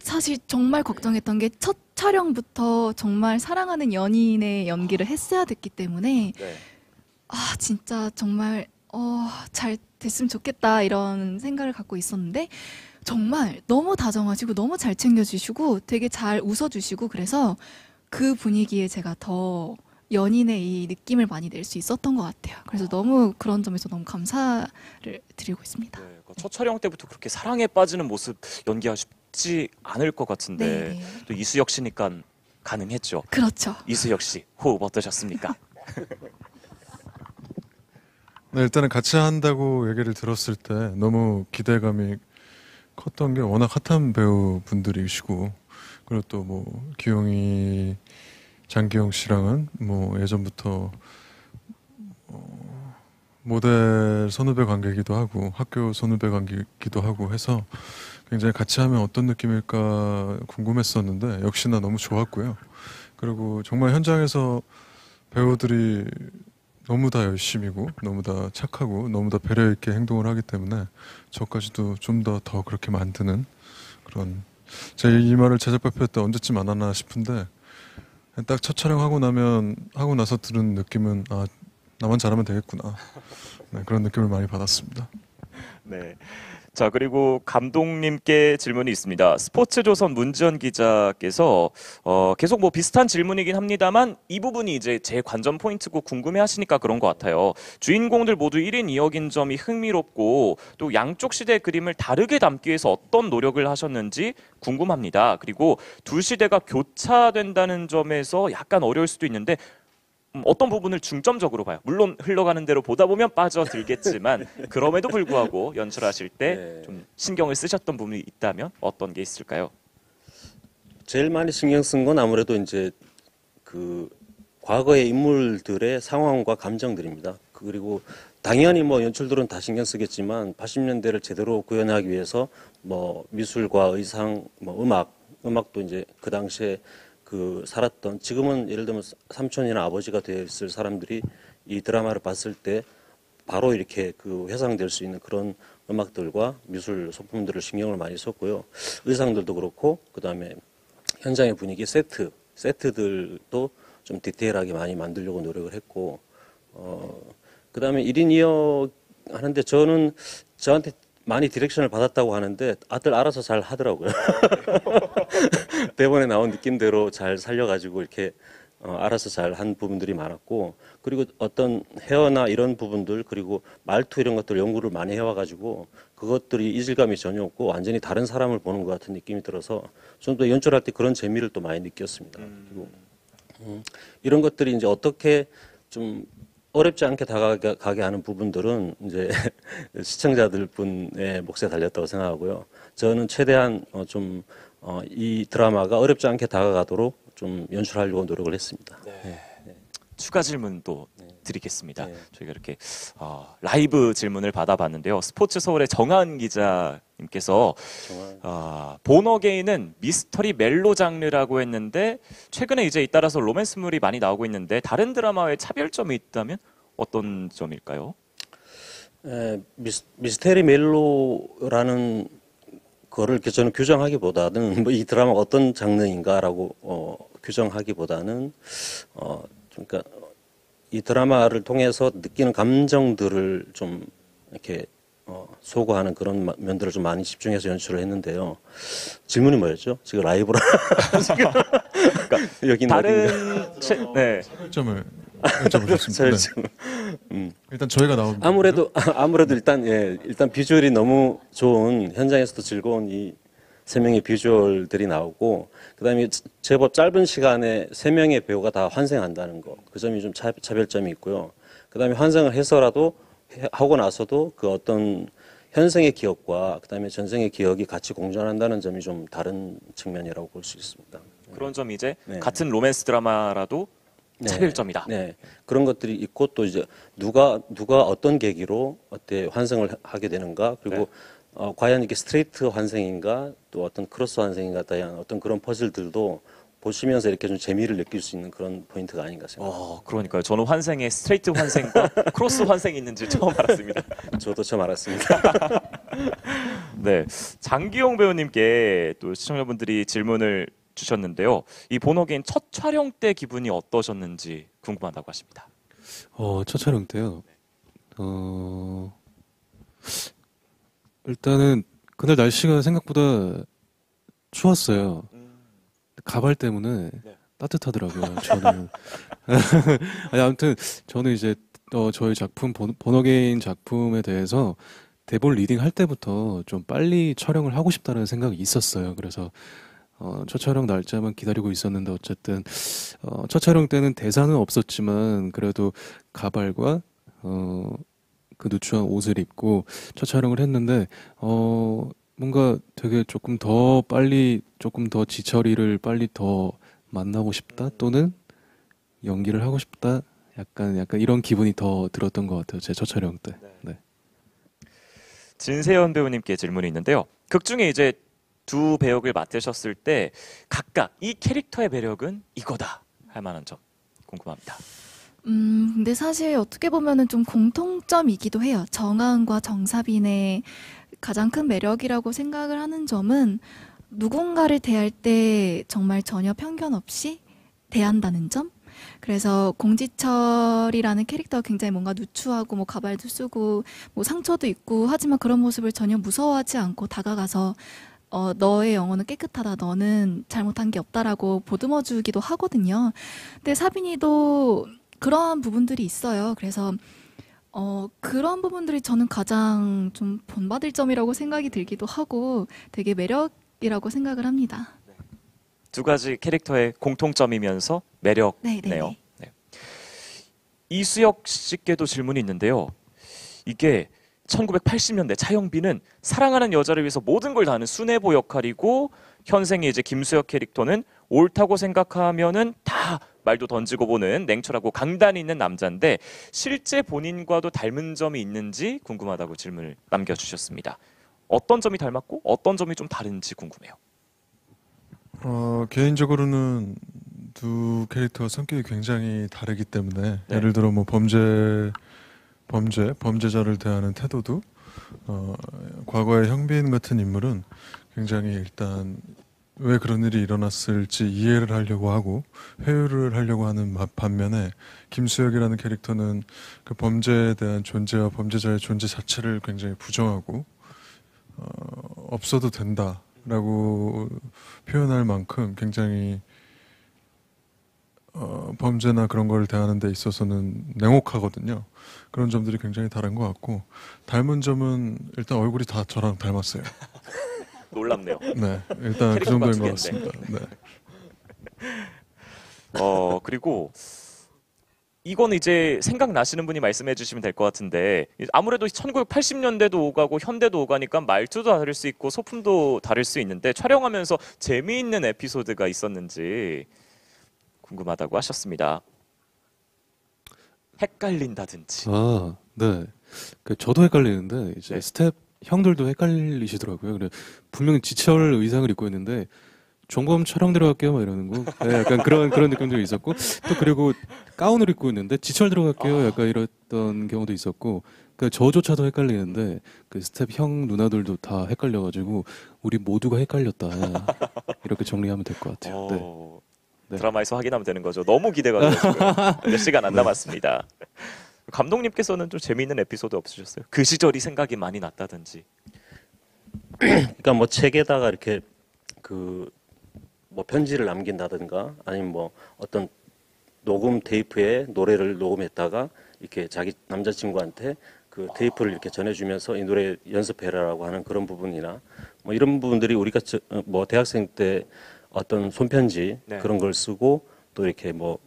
사실 정말 걱정했던 게 첫 촬영부터 정말 사랑하는 연인의 연기를 했어야 됐기 때문에 진짜 정말 잘 됐으면 좋겠다 이런 생각을 갖고 있었는데 정말 너무 다정하시고 너무 잘 챙겨주시고 되게 잘 웃어주시고 그래서 그 분위기에 제가 더 연인의 이 느낌을 많이 낼 수 있었던 것 같아요. 그래서 너무 그런 점에서 너무 감사를 드리고 있습니다. 네, 첫 촬영 때부터 그렇게 사랑에 빠지는 모습 연기가 쉽지 않을 것 같은데 네. 또 이수혁 씨니까 가능했죠. 그렇죠. 이수혁 씨 호흡 어떠셨습니까? 네, 일단은 같이 한다고 얘기를 들었을 때 너무 기대감이 컸던 게 워낙 핫한 배우분들이시고 그리고 또 뭐 기용이 장기영 씨랑은 뭐 예전부터 모델 선후배 관계이기도 하고 학교 선후배 관계이기도 하고 해서 굉장히 같이 하면 어떤 느낌일까 궁금했었는데 역시나 너무 좋았고요. 그리고 정말 현장에서 배우들이 너무 다 열심이고 너무 다 착하고 너무 다 배려 있게 행동을 하기 때문에 저까지도 좀 더 그렇게 만드는 그런 제가 이 말을 제작 발표 때 언제쯤 안 하나 싶은데 딱 첫 촬영하고 하고 나서 들은 느낌은 나만 잘하면 되겠구나. 네, 그런 느낌을 많이 받았습니다. 네. 자, 그리고 감독님께 질문이 있습니다. 스포츠조선 문지연 기자께서 계속 뭐 비슷한 질문이긴 합니다만 이 부분이 이제 제 관전 포인트고 궁금해하시니까 그런 것 같아요. 주인공들 모두 1인 2역인 점이 흥미롭고 또 양쪽 시대의 그림을 다르게 담기 위해서 어떤 노력을 하셨는지 궁금합니다. 그리고 두 시대가 교차된다는 점에서 약간 어려울 수도 있는데 어떤 부분을 중점적으로 봐요. 물론 흘러가는 대로 보다 보면 빠져들겠지만 그럼에도 불구하고 연출하실 때 좀 신경을 쓰셨던 부분이 있다면 어떤 게 있을까요? 제일 많이 신경 쓴 건 아무래도 이제 그 과거의 인물들의 상황과 감정들입니다. 그리고 당연히 뭐 연출들은 다 신경 쓰겠지만 80년대를 제대로 구현하기 위해서 뭐 미술과 의상, 뭐 음악도 이제 그 당시에 그 살았던 지금은 예를 들면 삼촌이나 아버지가 되었을 사람들이 이 드라마를 봤을 때 바로 이렇게 그 회상될 수 있는 그런 음악들과 미술 소품들을 신경을 많이 썼고요. 의상들도 그렇고 그다음에 현장의 분위기 세트들도 좀 디테일하게 많이 만들려고 노력을 했고 그다음에 1인 2역 하는데 저는 저한테 많이 디렉션을 받았다고 하는데 아들 알아서 잘 하더라고요. 대본에 나온 느낌대로 잘 살려가지고 이렇게 알아서 잘 한 부분들이 많았고 그리고 어떤 헤어나 이런 부분들 그리고 말투 이런 것들 연구를 많이 해와가지고 그것들이 이질감이 전혀 없고 완전히 다른 사람을 보는 것 같은 느낌이 들어서 좀 더 연출할 때 그런 재미를 또 많이 느꼈습니다. 그리고 이런 것들이 이제 어떻게 좀 어렵지 않게 다가가게 하는 부분들은 이제 시청자들 분의 몫에 달렸다고 생각하고요. 저는 최대한 이 드라마가 어렵지 않게 다가가도록 좀 연출하려고 노력을 했습니다. 네. 추가 질문도 드리겠습니다. 저희가 이렇게 라이브 질문을 받아봤는데요. 스포츠 서울의 정하은 기자님께서 본어게인은 미스터리 멜로 장르라고 했는데 최근에 이제 잇따라서 로맨스물이 많이 나오고 있는데 다른 드라마의 차별점이 있다면 어떤 점일까요? 미스테리 멜로라는 거를 이렇게 저는 규정하기보다는 뭐 이 드라마가 어떤 장르인가라고 규정하기보다는 그러니까 이 드라마를 통해서 느끼는 감정들을 좀 이렇게 소구하는 그런 면들을 좀 많이 집중해서 연출을 했는데요. 질문이 뭐였죠? 지금 라이브로 그러니까 여기 다른 차별점을 여쭤보셨습니다. 일단 저희가 나온 아무래도 일단 비주얼이 너무 좋은 현장에서도 즐거운 이 세 명의 비주얼들이 나오고 그다음에 제법 짧은 시간에 세 명의 배우가 다 환생한다는 거, 그 점이 좀 차별점이 있고요. 그다음에 환생을 해서라도 하고 나서도 그 어떤 현생의 기억과 그다음에 전생의 기억이 같이 공존한다는 점이 좀 다른 측면이라고 볼 수 있습니다. 그런 점이 이제 네. 같은 로맨스 드라마라도 차별점이다. 네, 그런 것들이 있고 또 이제 누가 어떤 계기로 어때 환생을 하게 되는가 그리고 과연 이게 스트레이트 환생인가 또 어떤 크로스 환생인가 다양한 어떤 그런 퍼즐들도 보시면서 이렇게 좀 재미를 느낄 수 있는 그런 포인트가 아닌가 생각합니다. 그러니까요. 저는 환생에 스트레이트 환생과 크로스 환생이 있는지 처음 알았습니다. 저도 처음 알았습니다. 네, 장기용 배우님께 또 시청자분들이 질문을 주셨는데요. 이 본어게인 첫 촬영 때 기분이 어떠셨는지 궁금하다고 하십니다. 첫 촬영 때요. 일단은 그날 날씨가 생각보다 추웠어요. 가발 때문에 따뜻하더라고요. 저는. 아니, 아무튼 저는 이제 저희 작품 본어게인 작품에 대해서 대본 리딩 할 때부터 좀 빨리 촬영을 하고 싶다는 생각이 있었어요. 그래서 첫 촬영 날짜만 기다리고 있었는데 어쨌든 첫 촬영 때는 대사는 없었지만 그래도 가발과 그 누추한 옷을 입고 첫 촬영을 했는데 뭔가 되게 조금 더 빨리 조금 더 지철이를 빨리 더 만나고 싶다 또는 연기를 하고 싶다 약간 이런 기분이 더 들었던 것 같아요. 제 첫 촬영 때. 네. 진세현 배우님께 질문이 있는데요. 극 중에 이제 두 배역을 맡으셨을 때 각각 이 캐릭터의 매력은 이거다 할 만한 점 궁금합니다. 근데 사실 어떻게 보면은 좀 공통점이기도 해요. 정하은과 정사빈의 가장 큰 매력이라고 생각을 하는 점은 누군가를 대할 때 정말 전혀 편견 없이 대한다는 점? 그래서 공지철이라는 캐릭터가 굉장히 뭔가 누추하고 뭐 가발도 쓰고 뭐 상처도 있고 하지만 그런 모습을 전혀 무서워하지 않고 다가가서 너의 영혼은 깨끗하다. 너는 잘못한 게 없다라고 보듬어 주기도 하거든요. 근데 사빈이도 그러한 부분들이 있어요. 그래서 그런 부분들이 저는 가장 좀 본받을 점이라고 생각이 들기도 하고 되게 매력이라고 생각을 합니다. 두 가지 캐릭터의 공통점이면서 매력네요. 네. 이수혁 씨께도 질문이 있는데요. 이게 1980년대 차영빈은 사랑하는 여자를 위해서 모든 걸 다하는 순애보 역할이고 현생의 이제 김수혁 캐릭터는 옳다고 생각하면은 다 말도 던지고 보는 냉철하고 강단이 있는 남자인데 실제 본인과도 닮은 점이 있는지 궁금하다고 질문을 남겨주셨습니다. 어떤 점이 닮았고 어떤 점이 좀 다른지 궁금해요. 개인적으로는 두 캐릭터가 성격이 굉장히 다르기 때문에 예를 들어 뭐 범죄자를 대하는 태도도 과거의 형빈 같은 인물은 굉장히 일단 왜 그런 일이 일어났을지 이해를 하려고 하고 회유를 하려고 하는 반면에 김수혁이라는 캐릭터는 그 범죄에 대한 존재와 범죄자의 존재 자체를 굉장히 부정하고 없어도 된다라고 표현할 만큼 굉장히 범죄나 그런 걸 대하는 데 있어서는 냉혹하거든요. 그런 점들이 굉장히 다른 것 같고 닮은 점은 일단 얼굴이 다 저랑 닮았어요. 놀랍네요. 네, 일단 그 정도인 것 같습니다. 네. 그리고 이건 이제 생각나시는 분이 말씀해 주시면 될 것 같은데 아무래도 1980년대도 오가고 현대도 오가니까 말투도 다를 수 있고 소품도 다를 수 있는데 촬영하면서 재미있는 에피소드가 있었는지 궁금하다고 하셨습니다. 헷갈린다든지. 네. 저도 헷갈리는데 이제 스텝 형들도 헷갈리시더라고요. 그래 분명히 지철 의상을 입고 있는데 종범 촬영 들어갈게요 막 이러는 거. 네, 약간 그런 느낌도 있었고 또 그리고 가운을 입고 있는데 지철 들어갈게요 약간 이랬던 경우도 있었고 저조차도 헷갈리는데 그 스텝 형 누나들도 다 헷갈려가지고 우리 모두가 헷갈렸다 이렇게 정리하면 될 것 같아요. 네. 드라마에서 확인하면 되는 거죠. 너무 기대가 되고요. 몇 시간 안 남았습니다. 감독님께서는 좀 재미있는 에피소드 없으셨어요? 그 시절이 생각이 많이 났다든지. 그러니까 뭐 책에다가 이렇게 뭐 편지를 남긴다든가 아니면 뭐 어떤 녹음 테이프에 노래를 녹음했다가 이렇게 자기 남자친구한테 그 테이프를 이렇게 전해주면서 이 노래 연습해라라고 하는 그런 부분이나 뭐 이런 부분들이 우리가 뭐 대학생 때 어떤 손편지 그런 걸 쓰고 또 이렇게 뭐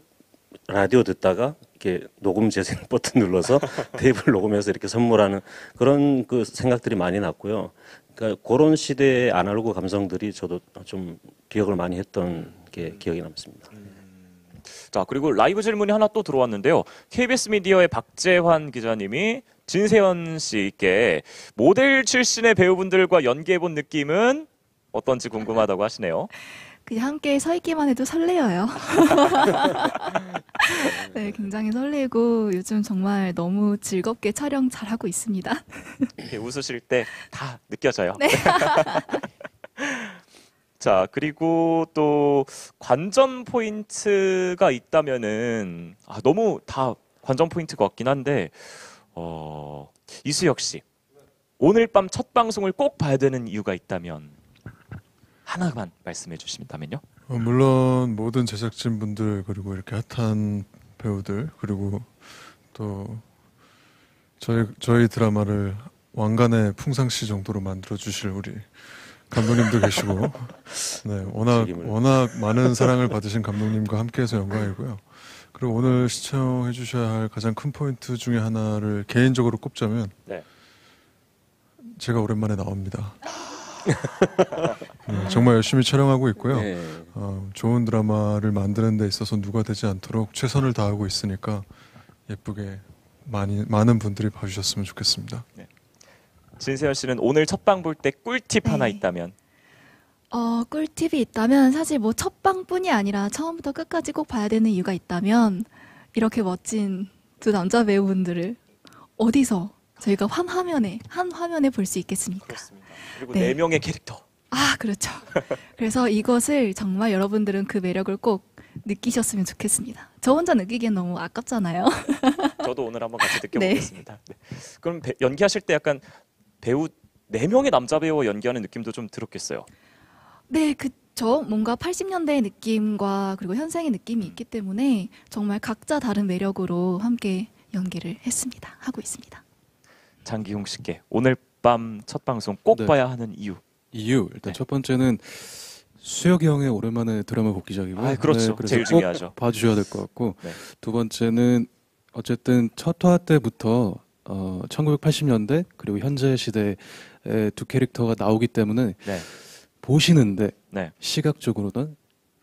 라디오 듣다가 이렇게 녹음 재생 버튼 눌러서 테이블 녹음해서 이렇게 선물하는 그런 그 생각들이 많이 났고요. 그러니까 그런 시대의 아날로그 감성들이 저도 좀 기억을 많이 했던 게 기억이 남습니다. 자, 그리고 라이브 질문이 하나 또 들어왔는데요. KBS 미디어의 박재환 기자님이 진세현 씨께 모델 출신의 배우분들과 연기해본 느낌은 어떤지 궁금하다고 하시네요. 그냥 함께 서 있기만 해도 설레어요. 네, 굉장히 설레고 요즘 정말 너무 즐겁게 촬영 잘하고 있습니다. 이렇게 웃으실 때 다 느껴져요. 네. 자, 그리고 또 관전 포인트가 있다면은 너무 다 관전 포인트 같긴 한데 이수혁 씨 오늘 밤 첫 방송을 꼭 봐야 되는 이유가 있다면 하나만 말씀해 주신다면요. 물론 모든 제작진분들 그리고 이렇게 핫한 배우들 그리고 또 저희 드라마를 왕관의 풍상시 정도로 만들어 주실 우리 감독님도 계시고 네, 워낙 많은 사랑을 받으신 감독님과 함께해서 영광이고요. 그리고 오늘 시청해 주셔야 할 가장 큰 포인트 중에 하나를 개인적으로 꼽자면 네. 제가 오랜만에 나옵니다. 네, 정말 열심히 촬영하고 있고요. 네. 좋은 드라마를 만드는 데 있어서 누가 되지 않도록 최선을 다하고 있으니까 예쁘게 많은 분들이 봐주셨으면 좋겠습니다. 네. 진세현 씨는 오늘 첫 방 볼 때 꿀팁 하나 있다면? 꿀팁이 있다면 사실 뭐 첫방뿐이 아니라 처음부터 끝까지 꼭 봐야 되는 이유가 있다면 이렇게 멋진 두 남자 배우분들을 어디서 저희가 한 화면에 볼 수 있겠습니까? 그렇습니다. 그리고 네. 4명의 캐릭터. 그렇죠. 그래서 이것을 정말 여러분들은 그 매력을 꼭 느끼셨으면 좋겠습니다. 저 혼자 느끼기엔 너무 아깝잖아요. 저도 오늘 한번 같이 느껴보겠습니다. 네. 그럼 연기하실 때 약간 배우 4명의 남자 배우와 연기하는 느낌도 좀 들었겠어요. 네, 그쵸. 뭔가 80년대의 느낌과 그리고 현생의 느낌이 있기 때문에 정말 각자 다른 매력으로 함께 연기를 하고 있습니다. 장기용 씨께 오늘 밤 첫 방송 꼭 네. 봐야 하는 이유. 일단 첫 번째는 수혁이 형의 오랜만에 드라마 복귀작이고요. 그렇죠. 그래서 제일 꼭 중요하죠. 봐주셔야 될 것 같고 네. 두 번째는 어쨌든 첫 화 때부터 1980년대 그리고 현재 시대의 두 캐릭터가 나오기 때문에 네. 보시는데 네. 시각적으로는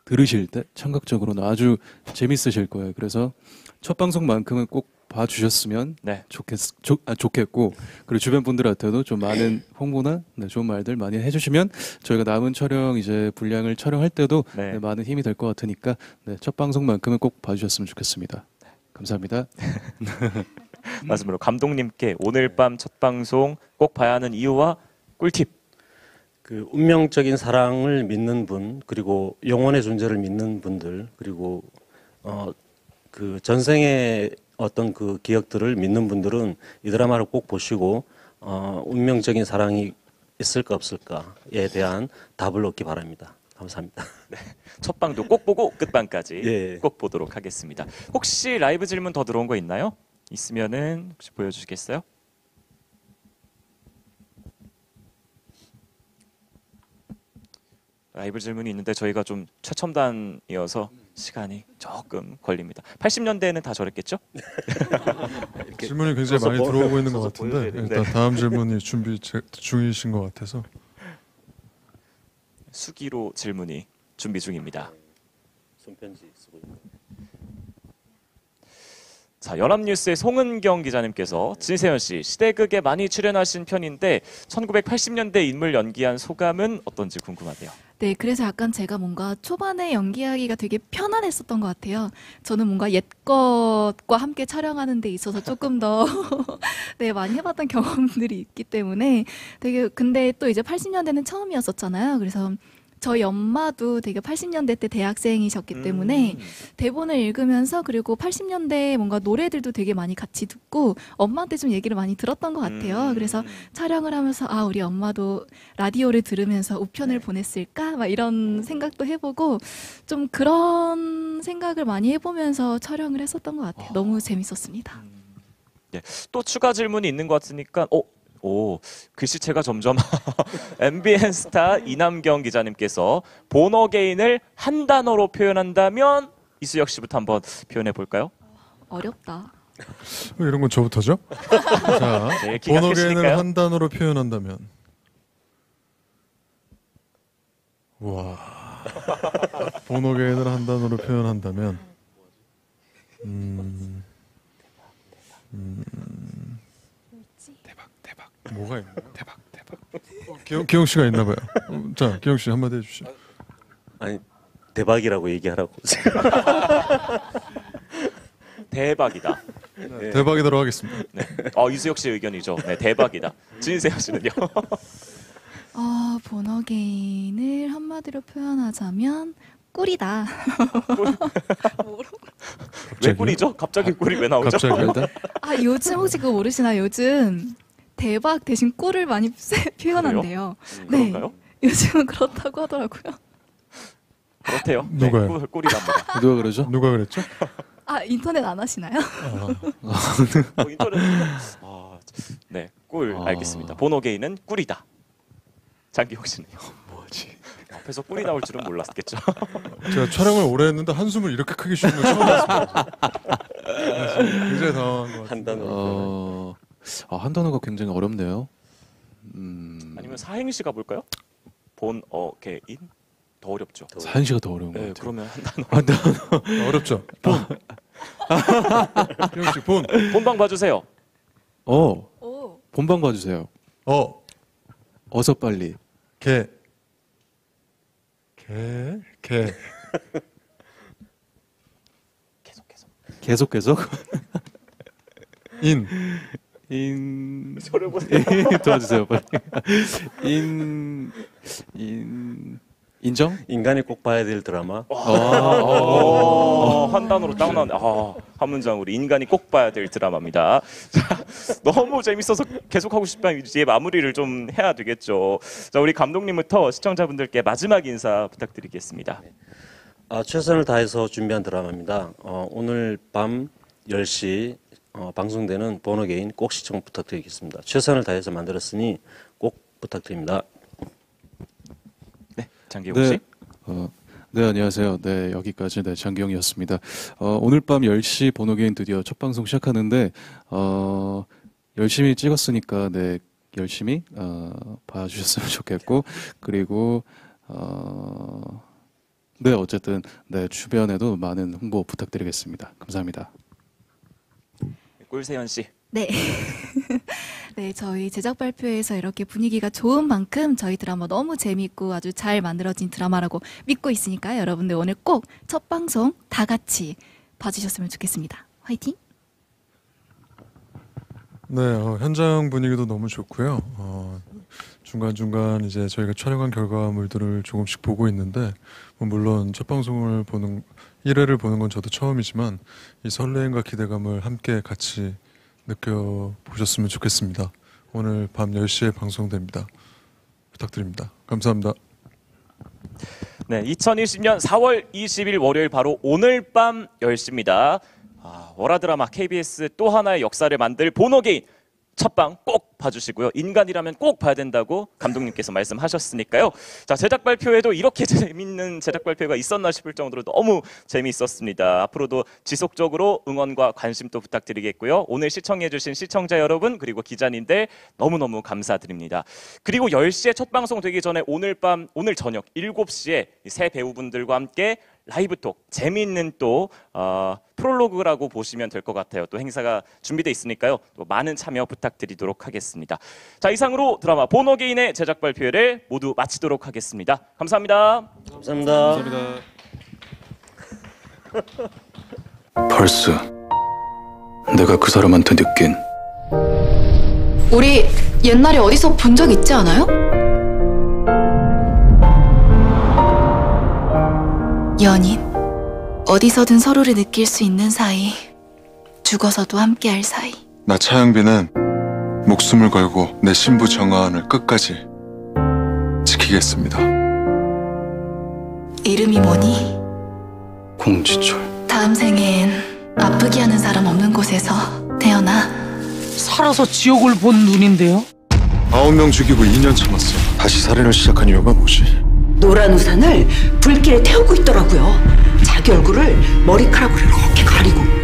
들으실 때 청각적으로는 아주 재밌으실 거예요. 그래서 첫 방송만큼은 꼭 봐주셨으면 좋겠고 그리고 주변 분들한테도 좀 많은 홍보나 좋은 말들 많이 해주시면 저희가 남은 촬영 이제 분량을 촬영할 때도 많은 힘이 될 것 같으니까 첫 방송만큼은 꼭 봐주셨으면 좋겠습니다. 감사합니다. 마지막으로 감독님께 오늘 밤 첫 방송 꼭 봐야 하는 이유와 꿀팁. 그 운명적인 사랑을 믿는 분 그리고 영혼의 존재를 믿는 분들 그리고 그 전생의 어떤 그 기억들을 믿는 분들은 이 드라마를 꼭 보시고 운명적인 사랑이 있을까 없을까에 대한 답을 얻기 바랍니다. 감사합니다. 네. 첫 방도 꼭 보고 끝방까지 꼭 보도록 하겠습니다. 혹시 라이브 질문 더 들어온 거 있나요? 있으면은 혹시 보여주시겠어요? 라이브 질문이 있는데 저희가 좀 최첨단이어서 시간이 조금 걸립니다. 80년대에는 다 저랬겠죠? 질문이 굉장히 많이 들어오고 있는 것 같은데 일단 네. 다음 질문이 준비 중이신 것 같아서 수기로 질문이 준비 중입니다. 손편지 쓰고 있는. 자, 연합뉴스의 송은경 기자님께서 진세현 씨 시대극에 많이 출연하신 편인데 1980년대 인물 연기한 소감은 어떤지 궁금하대요. 네, 그래서 약간 제가 뭔가 초반에 연기하기가 되게 편안했었던 것 같아요. 저는 뭔가 옛 것과 함께 촬영하는 데 있어서 조금 더 네, 많이 해봤던 경험들이 있기 때문에 되게 근데 또 이제 80년대는 처음이었었잖아요. 그래서 저희 엄마도 되게 80년대 때 대학생이셨기 때문에 대본을 읽으면서 그리고 80년대 뭔가 노래들도 되게 많이 같이 듣고 엄마한테 좀 얘기를 많이 들었던 것 같아요. 그래서 촬영을 하면서 우리 엄마도 라디오를 들으면서 우편을 보냈을까? 막 이런 생각도 해보고 좀 그런 생각을 많이 해보면서 촬영을 했었던 것 같아요. 너무 재밌었습니다. 네, 또 추가 질문이 있는 것 같으니까 글씨체가 점점 MBN 스타 이남경 기자님께서 본어게인을 한 단어로 표현한다면 이수혁 씨부터 한번 표현해 볼까요? 어렵다. 이런 건 저부터죠? 자, 네, 번호개인을 기각하실까요? 한 단어로 표현한다면. 와. 번호개인을 한 단어로 표현한다면. 대박. 뭐가 있나요? 대박. 기영 씨가 있나 봐요. 자, 기영 씨 한마디 해주시죠. 아니 대박이라고 얘기하라고. 대박이다. 네. 대박이다로 하겠습니다. 네. 이수혁 씨 의견이죠. 네, 대박이다. 진세아 씨는요? 번호개인을 한마디로 표현하자면 꿀이다. 왜 꿀이죠? 갑자기 꿀이 왜 나오죠? 요즘 혹시 그거 모르시나요? 요즘 대박 대신 꿀을 많이 표현한대요. 네. 그런가요? 요즘은 그렇다고 하더라고요. 그렇대요. 누가요? 네, 꿀이랍니다. 누가 그러죠? 누가 그랬죠? 인터넷 안 하시나요? 인터넷. 네, 꿀 알겠습니다. 번호개인은 꿀이다. 장기용 씨는요? 뭐지? 앞에서 꿀이 나올 줄은 몰랐겠죠. 제가 촬영을 오래 했는데 한숨을 이렇게 크게 쉬는 거 처음 봤습니다. 굉장히 당황한 것 한 단어. 한 단어가 굉장히 어렵네요. 아니면 사행시 가볼까요? 번어개인 더 어렵죠. 사행시가 더 어려운 것 네, 같아요. 그러면 한 단어. 어렵죠. 본. 기영 씨 본. 본방 봐주세요. 본방 봐주세요. 어서 빨리. 개. 계속. 저를 보세요. 도와주세요 빨리. 인정? 인간이 꼭 봐야 될 드라마. 한 단어로 딱 나오네. 한 문장으로 인간이 꼭 봐야 될 드라마입니다. 자, 너무 재밌어서 계속 하고 싶다면 이제 마무리를 좀 해야 되겠죠. 자, 우리 감독님부터 시청자분들께 마지막 인사 부탁드리겠습니다. 최선을 다해서 준비한 드라마입니다. 오늘 밤 10시 방송되는 번호개인 꼭 시청 부탁드리겠습니다. 최선을 다해서 만들었으니 꼭 부탁드립니다. 네, 장기용 씨. 네, 안녕하세요. 네, 여기까지 장기용이었습니다. 오늘 밤 10시 번호개인 드디어 첫 방송 시작하는데 열심히 찍었으니까 열심히 봐주셨으면 좋겠고, 그리고 어쨌든 주변에도 많은 홍보 부탁드리겠습니다. 감사합니다. 꿀세연 씨. 네. 네, 저희 제작 발표에서 이렇게 분위기가 좋은 만큼 저희 드라마 너무 재밌고 아주 잘 만들어진 드라마라고 믿고 있으니까요. 여러분들 오늘 꼭 첫 방송 다 같이 봐주셨으면 좋겠습니다. 화이팅! 네, 현장 분위기도 너무 좋고요. 중간중간 이제 저희가 촬영한 결과물들을 조금씩 보고 있는데, 물론 첫 방송을 1회를 보는 건 저도 처음이지만 이 설레임과 기대감을 함께 같이 느껴보셨으면 좋겠습니다. 오늘 밤 10시에 방송됩니다. 부탁드립니다. 감사합니다. 네, 2020년 4월 20일 월요일 바로 오늘 밤 10시입니다. 월화드라마 KBS 또 하나의 역사를 만들 번호개인 첫방 꼭 봐주시고요. 인간이라면 꼭 봐야 된다고 감독님께서 말씀하셨으니까요. 자, 제작 발표에도 이렇게 재밌는 제작 발표가 있었나 싶을 정도로 너무 재미있었습니다. 앞으로도 지속적으로 응원과 관심 또 부탁드리겠고요. 오늘 시청해주신 시청자 여러분 그리고 기자님들 너무너무 감사드립니다. 그리고 10시에 첫 방송 되기 전에 오늘 저녁 7시에 새 배우분들과 함께 라이브 톡, 재미있는 또 프롤로그라고 보시면 될 것 같아요. 또 행사가 준비되어 있으니까요. 또 많은 참여 부탁드리도록 하겠습니다. 자, 이상으로 드라마 번호개인의 제작 발표를 모두 마치도록 하겠습니다. 감사합니다. 감사합니다. 벌써 내가 그 사람한테 느낀 우리 옛날에 어디서 본 적 있지 않아요? 연인. 어디서든 서로를 느낄 수 있는 사이. 죽어서도 함께할 사이. 나 차영빈은 목숨을 걸고 내 신부 정아은을 끝까지 지키겠습니다. 이름이 뭐니? 공지철. 다음 생엔 아프게 하는 사람 없는 곳에서 태어나. 살아서 지옥을 본 눈인데요? 9명 죽이고 2년 참았어. 다시 살인을 시작한 이유가 뭐지? 노란 우산을 불길에 태우고 있더라고요. 자기 얼굴을 머리카락으로 이렇게 가리고.